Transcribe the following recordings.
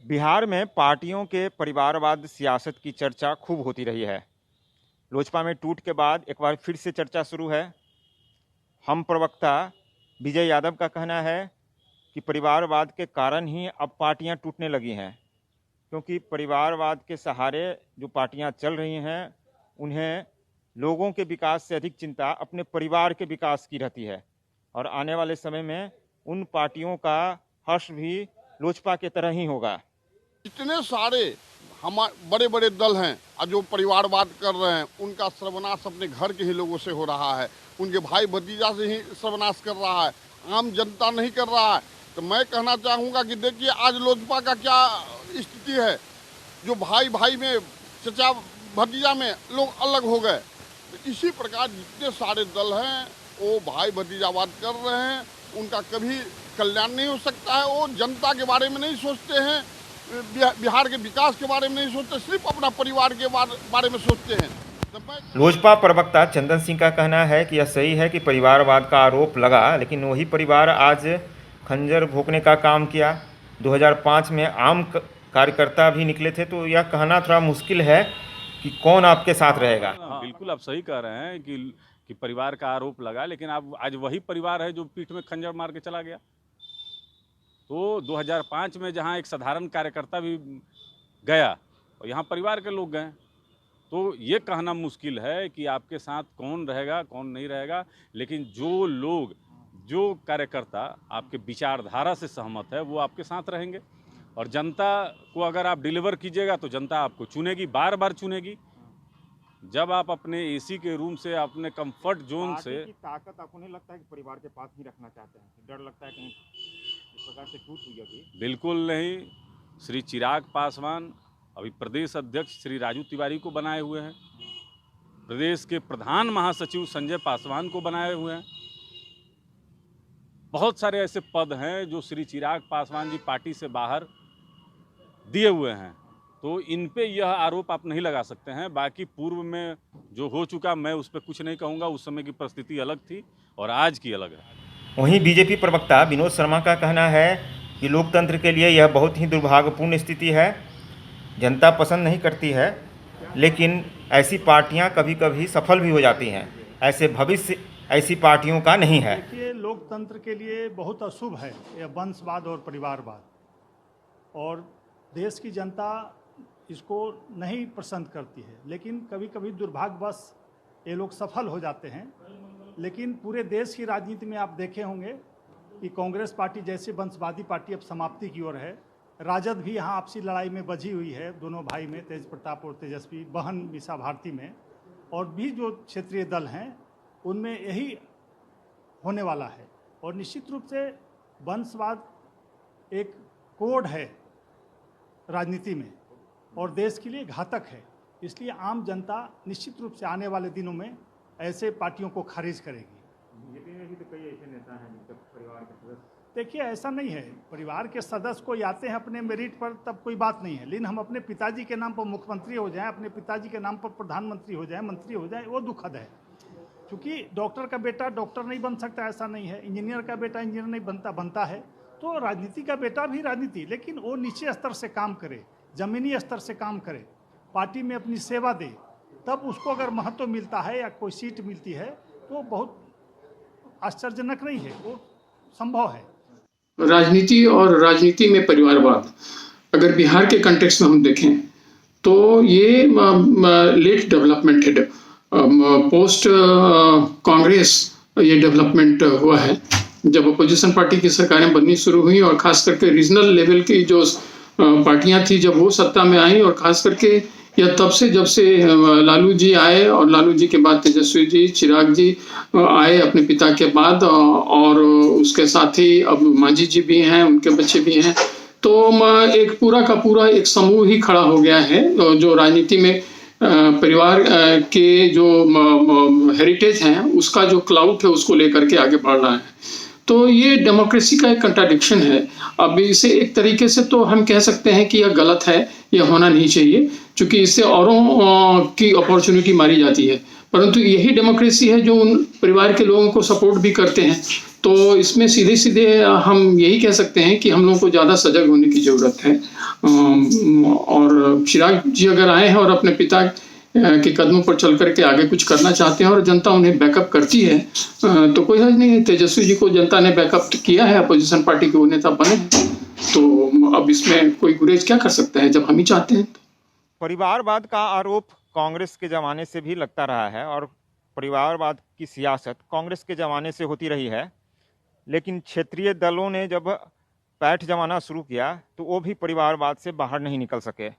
बिहार में पार्टियों के परिवारवाद सियासत की चर्चा खूब होती रही है। लोजपा में टूट के बाद एक बार फिर से चर्चा शुरू है। हम प्रवक्ता विजय यादव का कहना है कि परिवारवाद के कारण ही अब पार्टियां टूटने लगी हैं, क्योंकि परिवारवाद के सहारे जो पार्टियां चल रही हैं उन्हें लोगों के विकास से अधिक चिंता अपने परिवार के विकास की रहती है और आने वाले समय में उन पार्टियों का हर्ष भी लोजपा के तरह ही होगा। इतने सारे हमारे बड़े बड़े दल हैं और जो परिवारवाद कर रहे हैं उनका सर्वनाश अपने घर के ही लोगों से हो रहा है, उनके भाई भतीजा से ही सर्वनाश कर रहा है, आम जनता नहीं कर रहा है। तो मैं कहना चाहूँगा कि देखिए आज लोजपा का क्या स्थिति है, जो भाई भाई में चचा भतीजा में लोग अलग हो गए। तो इसी प्रकार जितने सारे दल हैं वो भाई भतीजावाद कर रहे हैं, उनका कभी कल्याण नहीं हो सकता है। वो जनता के बारे में नहीं सोचते हैं, बिहार के विकास के बारे में नहीं सोचते, सिर्फ अपना परिवार के बारे में सोचते हैं। लोजपा प्रवक्ता चंदन सिंह का कहना है कि यह सही है कि परिवारवाद का आरोप लगा, लेकिन वही परिवार आज खंजर भोंकने का काम किया। 2005 में आम कार्यकर्ता भी निकले थे, तो यह कहना थोड़ा मुश्किल है कि कौन आपके साथ रहेगा। बिल्कुल आप सही कह रहे हैं कि परिवार का आरोप लगा, लेकिन अब आज वही परिवार है जो पीठ में खंजर मार के चला गया। तो 2005 में जहां एक साधारण कार्यकर्ता भी गया और यहां परिवार के लोग गए, तो ये कहना मुश्किल है कि आपके साथ कौन रहेगा कौन नहीं रहेगा। लेकिन जो लोग, जो कार्यकर्ता आपके विचारधारा से सहमत है वो आपके साथ रहेंगे और जनता को अगर आप डिलीवर कीजिएगा तो जनता आपको चुनेगी, बार बार चुनेगी। जब आप अपने एसी के रूम से, अपने कंफर्ट जोन से की ताकत आपको नहीं लगता है कि परिवार के पास ही रखना चाहते हैं? डर लगता है कहीं इस प्रकार से टूट हुई अभी? बिल्कुल नहीं। श्री चिराग पासवान अभी प्रदेश अध्यक्ष श्री राजू तिवारी को बनाए हुए हैं, प्रदेश के प्रधान महासचिव संजय पासवान को बनाए हुए हैं। बहुत सारे ऐसे पद हैं जो श्री चिराग पासवान जी पार्टी से बाहर दिए हुए हैं, तो इन पे यह आरोप आप नहीं लगा सकते हैं। बाकी पूर्व में जो हो चुका मैं उस पर कुछ नहीं कहूँगा, उस समय की परिस्थिति अलग थी और आज की अलग है। वहीं बीजेपी प्रवक्ता विनोद शर्मा का कहना है कि लोकतंत्र के लिए यह बहुत ही दुर्भाग्यपूर्ण स्थिति है। जनता पसंद नहीं करती है, लेकिन ऐसी पार्टियां कभी कभी सफल भी हो जाती हैं। ऐसे भविष्य ऐसी पार्टियों का नहीं है। देखिए, लोकतंत्र के लिए बहुत अशुभ है यह वंशवाद और परिवारवाद, और देश की जनता इसको नहीं पसंद करती है। लेकिन कभी कभी दुर्भाग्यवश ये लोग सफल हो जाते हैं। लेकिन पूरे देश की राजनीति में आप देखे होंगे कि कांग्रेस पार्टी जैसे वंशवादी पार्टी अब समाप्ति की ओर है। राजद भी यहाँ आपसी लड़ाई में बझी हुई है, दोनों भाई में, तेज प्रताप और तेजस्वी, बहन मीसा भारती में, और भी जो क्षेत्रीय दल हैं उनमें यही होने वाला है। और निश्चित रूप से वंशवाद एक कोड है राजनीति में और देश के लिए घातक है। इसलिए आम जनता निश्चित रूप से आने वाले दिनों में ऐसे पार्टियों को खारिज करेगी। बीजेपी में भी तो कई ऐसे नेता हैं जिनके परिवार के सदस्य। देखिए, ऐसा नहीं है, परिवार के सदस्य कोई आते हैं अपने मेरिट पर तब कोई बात नहीं है, लेकिन हम अपने पिताजी के नाम पर मुख्यमंत्री हो जाएं, अपने पिताजी के नाम पर प्रधानमंत्री हो जाएं, मंत्री हो जाएं, वो दुखद है। क्योंकि डॉक्टर का बेटा डॉक्टर नहीं बन सकता, ऐसा नहीं है। इंजीनियर का बेटा इंजीनियर नहीं बनता है। तो राजनीति का बेटा भी राजनीति, लेकिन वो नीचे स्तर से काम करे, ज़मीनी स्तर से काम करे, पार्टी में अपनी सेवा दे, तब उसको अगर महत्व मिलता है या कोई सीट मिलती है तो बहुत आश्चर्यजनक नहीं है, वो संभव है। राजनीति और राजनीति में परिवारवाद अगर बिहार के कंटेक्स्ट में हम देखें तो ये लेट डेवलपमेंट है, पोस्ट कांग्रेस ये डेवलपमेंट हुआ है। जब अपोजिशन पार्टी की सरकारें बननी शुरू हुई और खास करके रीजनल लेवल की जो पार्टियां थी जब वो सत्ता में आई, और खास करके यह तब से जब से लालू जी आए और लालू जी के बाद तेजस्वी जी, चिराग जी आए अपने पिता के बाद, और उसके साथ ही अब मांझी जी भी हैं, उनके बच्चे भी हैं। तो एक पूरा का पूरा एक समूह ही खड़ा हो गया है जो राजनीति में परिवार के जो हेरिटेज हैं उसका जो क्लाउड है उसको लेकर के आगे बढ़ रहा है। तो ये डेमोक्रेसी का एक कंट्राडिक्शन है। अब इसे एक तरीके से तो हम कह सकते हैं कि यह गलत है, यह होना नहीं चाहिए, क्योंकि इससे औरों की अपॉर्चुनिटी मारी जाती है। परंतु यही डेमोक्रेसी है जो उन परिवार के लोगों को सपोर्ट भी करते हैं तो इसमें सीधे सीधे हम यही कह सकते हैं कि हम लोगों को ज़्यादा सजग होने की ज़रूरत है। और चिराग जी अगर आए हैं और अपने पिता के कदमों पर चल करके आगे कुछ करना चाहते हैं और जनता उन्हें बैकअप करती है, तो कोई हर्ज नहीं है। तेजस्वी जी को जनता ने बैकअप किया है, अपोजिशन पार्टी के वो नेता बने हैं, तो अब इसमें कोई गुरेज क्या कर सकता है जब हम ही चाहते हैं। परिवारवाद का आरोप कांग्रेस के ज़माने से भी लगता रहा है और परिवारवाद की सियासत कांग्रेस के ज़माने से होती रही है, लेकिन क्षेत्रीय दलों ने जब पैठ जमाना शुरू किया तो वो भी परिवारवाद से बाहर नहीं निकल सके।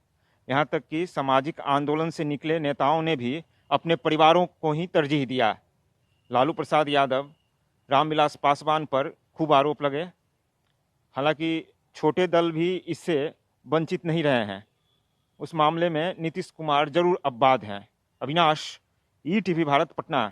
यहाँ तक कि सामाजिक आंदोलन से निकले नेताओं ने भी अपने परिवारों को ही तरजीह दिया। लालू प्रसाद यादव, रामविलास पासवान पर खूब आरोप लगे। हालांकि छोटे दल भी इससे वंचित नहीं रहे हैं। उस मामले में नीतीश कुमार जरूर अपवाद हैं। अविनाश, ईटीवी भारत, पटना।